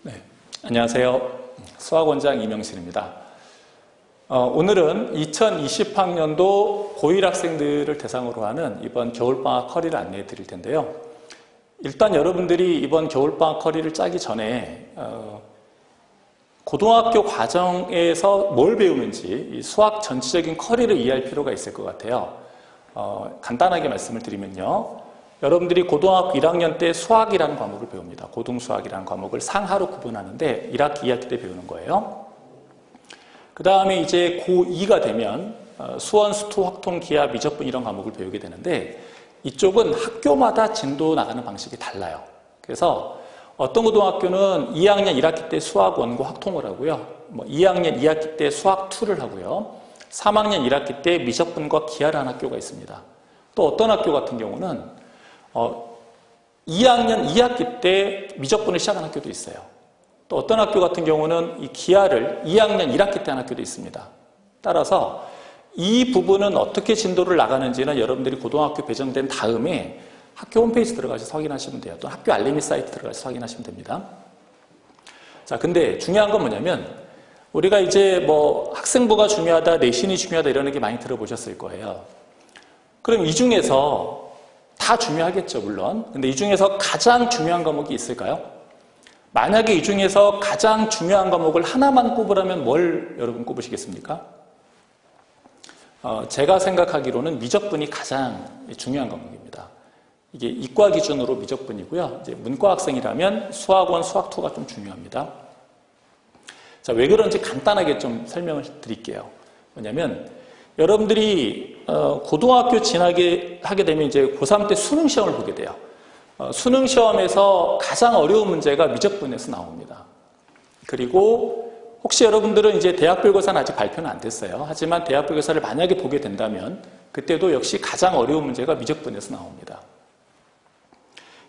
네, 안녕하세요. 수학원장 이명신입니다. 오늘은 2020학년도 고1 학생들을 대상으로 하는 이번 겨울방학 커리를 안내해 드릴 텐데요. 일단 여러분들이 이번 겨울방학 커리를 짜기 전에 고등학교 과정에서 뭘 배우는지 이 수학 전체적인 커리를 이해할 필요가 있을 것 같아요. 간단하게 말씀을 드리면요. 여러분들이 고등학교 1학년 때 수학이라는 과목을 배웁니다. 고등수학이라는 과목을 상하로 구분하는데 1학기, 2학기 때 배우는 거예요. 그 다음에 이제 고2가 되면 수원, 수투, 확통, 기하, 미적분 이런 과목을 배우게 되는데 이쪽은 학교마다 진도 나가는 방식이 달라요. 그래서 어떤 고등학교는 2학년 1학기 때 수학 원고 확통을 하고요. 2학년 2학기 때 수학 2를 하고요. 3학년 1학기 때 미적분과 기하라는 학교가 있습니다. 또 어떤 학교 같은 경우는 2학년 2학기 때 미적분을 시작한 학교도 있어요. 또 어떤 학교 같은 경우는 이 기하를 2학년 1학기 때 한 학교도 있습니다. 따라서 이 부분은 어떻게 진도를 나가는지는 여러분들이 고등학교 배정된 다음에 학교 홈페이지 들어가셔서 확인하시면 돼요. 또 학교 알림이 사이트 들어가셔서 확인하시면 됩니다. 자, 근데 중요한 건 뭐냐면 우리가 이제 학생부가 중요하다, 내신이 중요하다 이런 얘기 많이 들어보셨을 거예요. 그럼 이 중에서 다 중요하겠죠, 물론. 근데 이 중에서 가장 중요한 과목이 있을까요? 만약에 이 중에서 가장 중요한 과목을 하나만 꼽으라면 뭘 여러분 꼽으시겠습니까? 제가 생각하기로는 미적분이 가장 중요한 과목입니다. 이게 이과 기준으로 미적분이고요. 이제 문과 학생이라면 수학원, 수학2가 좀 중요합니다. 자, 왜 그런지 간단하게 좀 설명을 드릴게요. 뭐냐면 여러분들이 고등학교 진학에 하게 되면 이제 고3 때 수능 시험을 보게 돼요. 수능 시험에서 가장 어려운 문제가 미적분에서 나옵니다. 그리고 혹시 여러분들은 이제 대학별고사는 아직 발표는 안 됐어요. 하지만 대학별고사를 만약에 보게 된다면 그때도 역시 가장 어려운 문제가 미적분에서 나옵니다.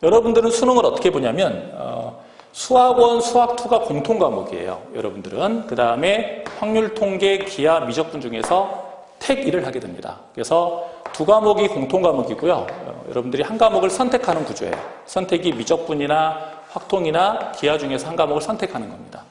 여러분들은 수능을 어떻게 보냐면 수학원, 수학2가 공통 과목이에요. 여러분들은 그 다음에 확률 통계, 기하, 미적분 중에서 택 1을 하게 됩니다. 그래서 두 과목이 공통 과목이고요. 여러분들이 한 과목을 선택하는 구조예요. 선택이 미적분이나 확통이나 기하 중에서 한 과목을 선택하는 겁니다.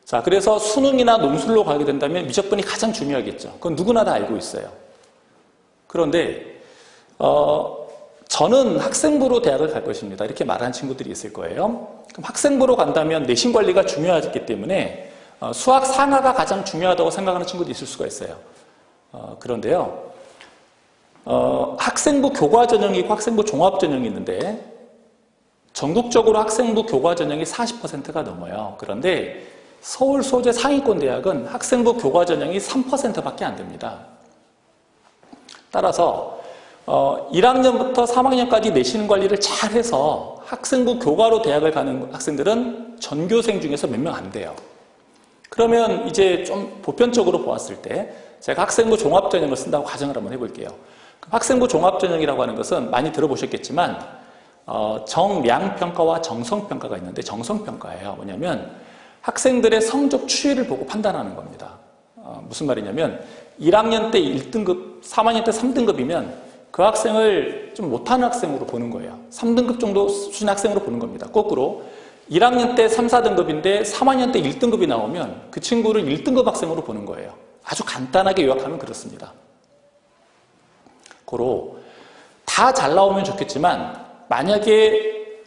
자, 그래서 수능이나 논술로 가게 된다면 미적분이 가장 중요하겠죠. 그건 누구나 다 알고 있어요. 그런데 저는 학생부로 대학을 갈 것입니다. 이렇게 말하는 친구들이 있을 거예요. 그럼 학생부로 간다면 내신 관리가 중요하기 때문에 수학 상하가 가장 중요하다고 생각하는 친구도 있을 수가 있어요. 그런데요, 학생부 교과 전형이 있고 학생부 종합 전형이 있는데 전국적으로 학생부 교과 전형이 40%가 넘어요. 그런데 서울 소재 상위권 대학은 학생부 교과 전형이 3%밖에 안 됩니다. 따라서 1학년부터 3학년까지 내신 관리를 잘해서 학생부 교과로 대학을 가는 학생들은 전교생 중에서 몇 명 안 돼요. 그러면 이제 좀 보편적으로 보았을 때 제가 학생부 종합전형을 쓴다고 가정을 한번 해볼게요. 학생부 종합전형이라고 하는 것은 많이 들어보셨겠지만 정량평가와 정성평가가 있는데 정성평가예요. 뭐냐면 학생들의 성적 추이를 보고 판단하는 겁니다. 무슨 말이냐면 1학년 때 1등급, 3학년 때 3등급이면 그 학생을 좀 못하는 학생으로 보는 거예요. 3등급 정도 수준의 학생으로 보는 겁니다. 거꾸로 1학년 때 3, 4등급인데 3학년 때 1등급이 나오면 그 친구를 1등급 학생으로 보는 거예요. 아주 간단하게 요약하면 그렇습니다. 고로 다 잘 나오면 좋겠지만 만약에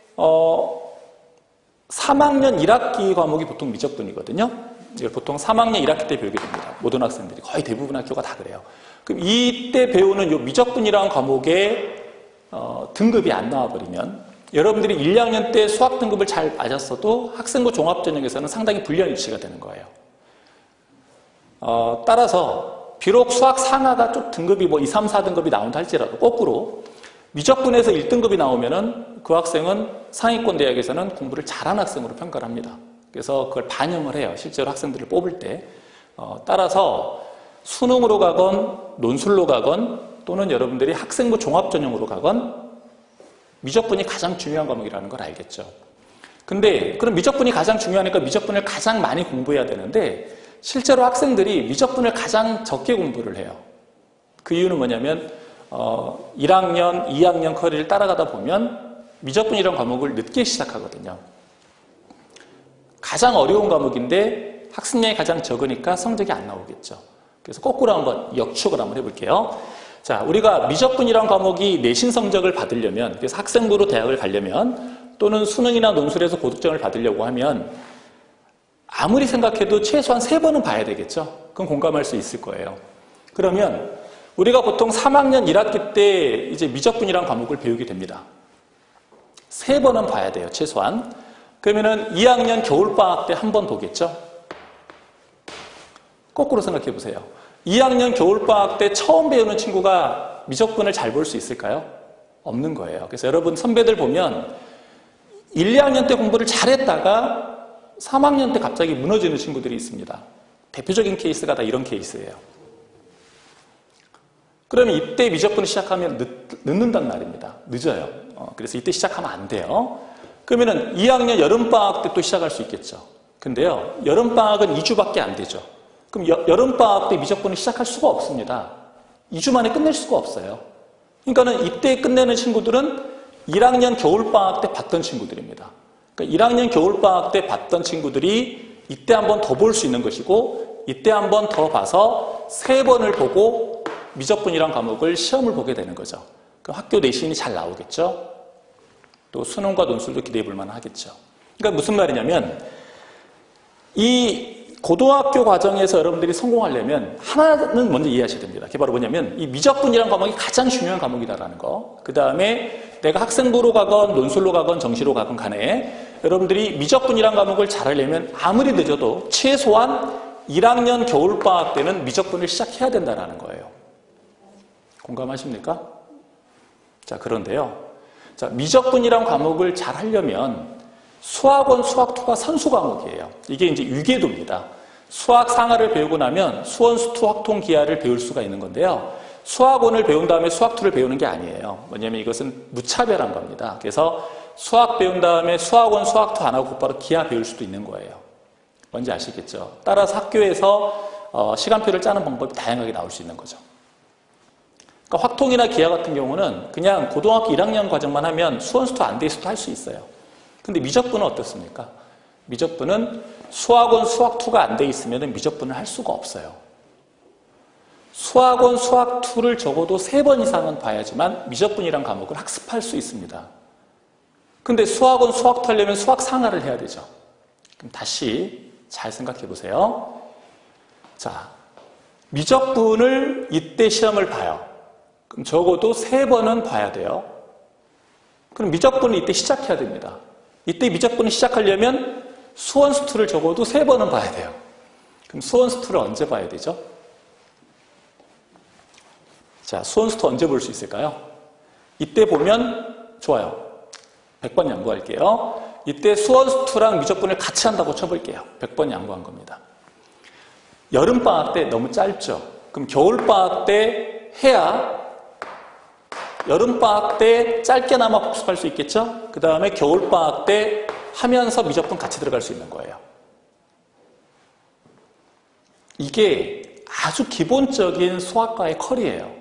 3학년 1학기 과목이 보통 미적분이거든요. 이걸 보통 3학년 1학기 때 배우게 됩니다. 모든 학생들이 거의 대부분 학교가 다 그래요. 그럼 이때 배우는 이 미적분이라는 과목에 등급이 안 나와버리면 여러분들이 1학년 때 수학 등급을 잘 맞았어도 학생부 종합전형에서는 상당히 불리한 위치가 되는 거예요. 따라서 비록 수학 상하가 좀 등급이 2, 3, 4등급이 나온다 할지라도 거꾸로 미적분에서 1등급이 나오면은 그 학생은 상위권 대학에서는 공부를 잘한 학생으로 평가를 합니다. 그래서 그걸 반영을 해요. 실제로 학생들을 뽑을 때. 따라서 수능으로 가건 논술로 가건 또는 여러분들이 학생부 종합전형으로 가건 미적분이 가장 중요한 과목이라는 걸 알겠죠. 근데 그럼 미적분이 가장 중요하니까 미적분을 가장 많이 공부해야 되는데 실제로 학생들이 미적분을 가장 적게 공부를 해요. 그 이유는 뭐냐면 1학년, 2학년 커리를 따라가다 보면 미적분이라는 과목을 늦게 시작하거든요. 가장 어려운 과목인데 학습량이 가장 적으니까 성적이 안 나오겠죠. 그래서 거꾸로 한번 역축을 한번 해볼게요. 자, 우리가 미적분이라는 과목이 내신 성적을 받으려면, 그래서 학생부로 대학을 가려면 또는 수능이나 논술에서 고득점을 받으려고 하면 아무리 생각해도 최소한 3번은 봐야 되겠죠. 그건 공감할 수 있을 거예요. 그러면 우리가 보통 3학년 1학기 때 이제 미적분이라는 과목을 배우게 됩니다. 3번은 봐야 돼요, 최소한. 그러면은 2학년 겨울방학 때 한 번 보겠죠? 거꾸로 생각해 보세요. 2학년 겨울방학 때 처음 배우는 친구가 미적분을 잘 볼 수 있을까요? 없는 거예요. 그래서 여러분 선배들 보면 1, 2학년 때 공부를 잘했다가 3학년 때 갑자기 무너지는 친구들이 있습니다. 대표적인 케이스가 다 이런 케이스예요. 그러면 이때 미적분을 시작하면 늦는단 말입니다. 늦어요. 그래서 이때 시작하면 안 돼요. 그러면은 2학년 여름방학 때 또 시작할 수 있겠죠. 근데요, 여름방학은 2주밖에 안 되죠. 그럼 여름방학 때 미적분을 시작할 수가 없습니다. 2주 만에 끝낼 수가 없어요. 그러니까는 이때 끝내는 친구들은 1학년 겨울방학 때 봤던 친구들입니다. 그러니까 1학년 겨울방학 때 봤던 친구들이 이때 한 번 더 볼 수 있는 것이고, 이때 한 번 더 봐서 3번을 보고 미적분이란 과목을 시험을 보게 되는 거죠. 그럼 학교 내신이 잘 나오겠죠. 또 수능과 논술도 기대해 볼 만하겠죠. 그러니까 무슨 말이냐면 이 고등학교 과정에서 여러분들이 성공하려면 하나는 먼저 이해하셔야 됩니다. 그게 바로 뭐냐면 이 미적분이라는 과목이 가장 중요한 과목이다라는 거. 그 다음에 내가 학생부로 가건 논술로 가건 정시로 가건 간에 여러분들이 미적분이라는 과목을 잘하려면 아무리 늦어도 최소한 1학년 겨울방학 때는 미적분을 시작해야 된다는 거예요. 공감하십니까? 자, 그런데요. 자, 미적분이라는 과목을 잘 하려면 수학원, 수학2가 선수 과목이에요. 이게 이제 위계도입니다. 수학 상하를 배우고 나면 수원수2 확통 기하를 배울 수가 있는 건데요. 수학원을 배운 다음에 수학2를 배우는 게 아니에요. 뭐냐면 이것은 무차별한 겁니다. 그래서 수학 배운 다음에 수학원, 수학2 안 하고 곧바로 기하 배울 수도 있는 거예요. 뭔지 아시겠죠? 따라서 학교에서 시간표를 짜는 방법이 다양하게 나올 수 있는 거죠. 그러니까 확통이나 기하 같은 경우는 그냥 고등학교 1학년 과정만 하면 수원수2 안 돼 있어도 할 수 있어요. 근데 미적분은 어떻습니까? 미적분은 수학원, 수학2가 안 돼 있으면 미적분을 할 수가 없어요. 수학원, 수학2를 적어도 3번 이상은 봐야지만 미적분이란 과목을 학습할 수 있습니다. 근데 수학원, 수학2 하려면 수학 상하를 해야 되죠. 그럼 다시 잘 생각해 보세요. 자, 미적분을 이때 시험을 봐요. 그럼 적어도 3번은 봐야 돼요. 그럼 미적분을 이때 시작해야 됩니다. 이때 미적분을 시작하려면 수원수2를 적어도 3번은 봐야 돼요. 그럼 수원수2를 언제 봐야 되죠? 자, 수원수2 언제 볼 수 있을까요? 이때 보면 좋아요. 100번 양보할게요. 이때 수원수2랑 미적분을 같이 한다고 쳐볼게요. 100번 양보한 겁니다. 여름방학 때 너무 짧죠? 그럼 겨울방학 때 해야 여름방학 때 짧게나마 복습할 수 있겠죠? 그 다음에 겨울방학 때 하면서 미적분 같이 들어갈 수 있는 거예요. 이게 아주 기본적인 수학과의 컬이에요.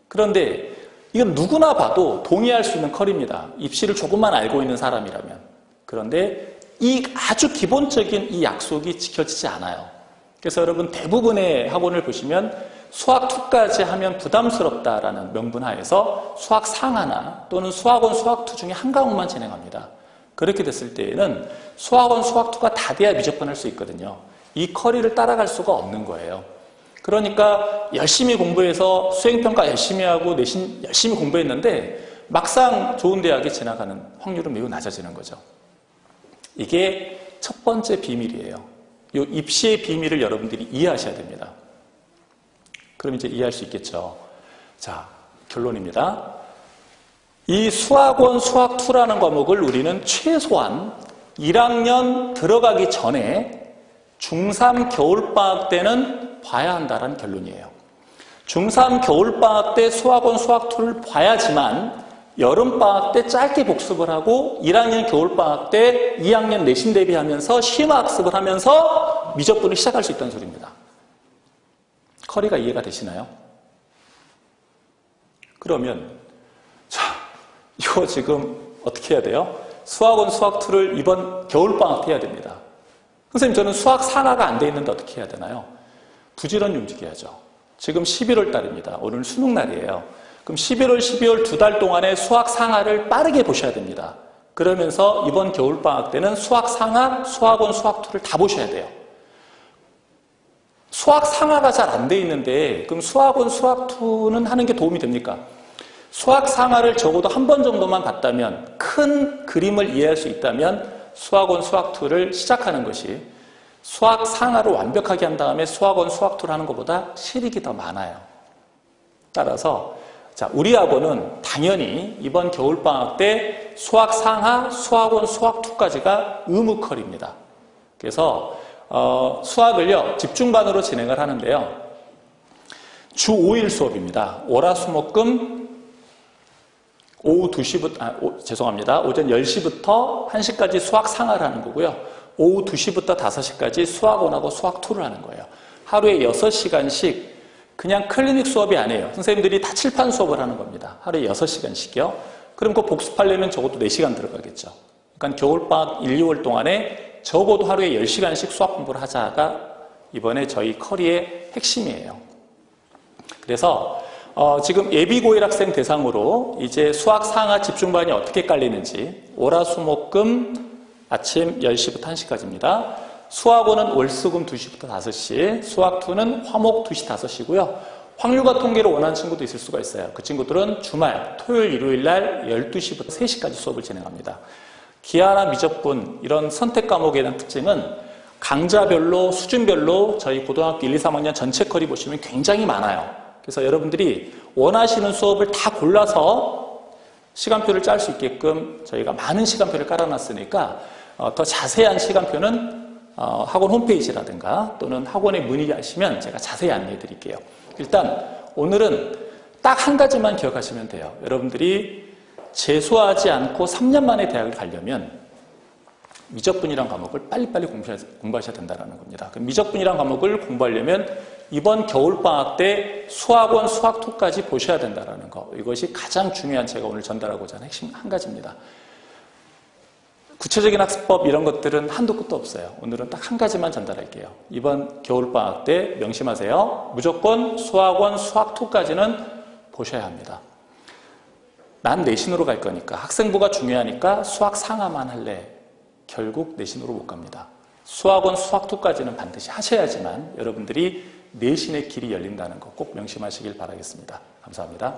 그런데 이건 누구나 봐도 동의할 수 있는 컬입니다. 입시를 조금만 알고 있는 사람이라면. 그런데 이 아주 기본적인 이 약속이 지켜지지 않아요. 그래서 여러분 대부분의 학원을 보시면 수학2까지 하면 부담스럽다라는 명분하에서 수학 상하나 또는 수학원, 수학2 중에 한 과목만 진행합니다. 그렇게 됐을 때에는 수학원, 수학2가 다 돼야 미적분할 수 있거든요. 이 커리를 따라갈 수가 없는 거예요. 그러니까 열심히 공부해서 수행평가 열심히 하고 내신 열심히 공부했는데 막상 좋은 대학에 진학하는 확률은 매우 낮아지는 거죠. 이게 첫 번째 비밀이에요. 이 입시의 비밀을 여러분들이 이해하셔야 됩니다. 그럼 이제 이해할 수 있겠죠. 자, 결론입니다. 이 수학원, 수학2라는 과목을 우리는 최소한 1학년 들어가기 전에 중3 겨울방학 때는 봐야 한다는 결론이에요. 중3 겨울방학 때 수학원, 수학2를 봐야지만 여름방학 때 짧게 복습을 하고 1학년 겨울방학 때 2학년 내신 대비하면서 심화학습을 하면서 미적분을 시작할 수 있다는 소리입니다. 커리가 이해가 되시나요? 그러면 자, 이거 지금 어떻게 해야 돼요? 수학 1, 수학 2를 이번 겨울방학 때 해야 됩니다. 선생님, 저는 수학 상하가 안 돼 있는데 어떻게 해야 되나요? 부지런히 움직여야죠. 지금 11월 달입니다. 오늘 수능 날이에요. 그럼 11월, 12월 2달 동안에 수학 상하를 빠르게 보셔야 됩니다. 그러면서 이번 겨울방학 때는 수학 상하, 수학 1, 수학 2를 다 보셔야 돼요. 수학 상하가 잘 안 돼 있는데 그럼 수학 1, 수학 2는 하는 게 도움이 됩니까? 수학 상하를 적어도 한 번 정도만 봤다면, 큰 그림을 이해할 수 있다면 수학 1, 수학 2를 시작하는 것이 수학 상하를 완벽하게 한 다음에 수학 1, 수학 2를 하는 것보다 실익이 더 많아요. 따라서 자, 우리 학원은 당연히 이번 겨울방학 때 수학 상하, 수학 1, 수학 2까지가 의무컬입니다. 그래서 수학을요, 집중반으로 진행을 하는데요. 주 5일 수업입니다. 월화수목금 오후 2시부터, 죄송합니다. 오전 10시부터 1시까지 수학 상하를 하는 거고요. 오후 2시부터 5시까지 수학 1하고 수학 2를 하는 거예요. 하루에 6시간씩 그냥 클리닉 수업이 아니에요. 선생님들이 다 칠판 수업을 하는 겁니다. 하루에 6시간씩이요. 그럼 그 복습하려면 적어도 4시간 들어가겠죠. 그러니까 겨울방학 1, 2월 동안에 적어도 하루에 10시간씩 수학 공부를 하자가 이번에 저희 커리의 핵심이에요. 그래서 지금 예비고1 학생 대상으로 이제 수학 상하 집중반이 어떻게 깔리는지 월화수목금 아침 10시부터 1시까지입니다. 수학 1은 월수금 2시부터 5시, 수학 2는 화목 2시, 5시고요. 확률과 통계를 원하는 친구도 있을 수가 있어요. 그 친구들은 주말, 토요일, 일요일 날 12시부터 3시까지 수업을 진행합니다. 기하나 미적분 이런 선택 과목에 대한 특징은 강좌별로, 수준별로 저희 고등학교 1, 2, 3학년 전체 커리 보시면 굉장히 많아요. 그래서 여러분들이 원하시는 수업을 다 골라서 시간표를 짤 수 있게끔 저희가 많은 시간표를 깔아놨으니까 더 자세한 시간표는 학원 홈페이지라든가 또는 학원에 문의하시면 제가 자세히 안내해 드릴게요. 일단 오늘은 딱 한 가지만 기억하시면 돼요. 여러분들이 재수하지 않고 3년 만에 대학을 가려면 미적분이라는 과목을 빨리빨리 공부하셔야 된다는 겁니다. 그 미적분이라는 과목을 공부하려면 이번 겨울방학 때 수학 1, 수학 2까지 보셔야 된다는 거. 이것이 가장 중요한 제가 오늘 전달하고자 하는 핵심 한 가지입니다. 구체적인 학습법 이런 것들은 한도 끝도 없어요. 오늘은 딱 한 가지만 전달할게요. 이번 겨울방학 때 명심하세요. 무조건 수학 1, 수학 2까지는 보셔야 합니다. 난 내신으로 갈 거니까, 학생부가 중요하니까 수학 상하만 할래. 결국 내신으로 못 갑니다. 수학 1, 수학 2까지는 반드시 하셔야지만 여러분들이 내신의 길이 열린다는 거 꼭 명심하시길 바라겠습니다. 감사합니다.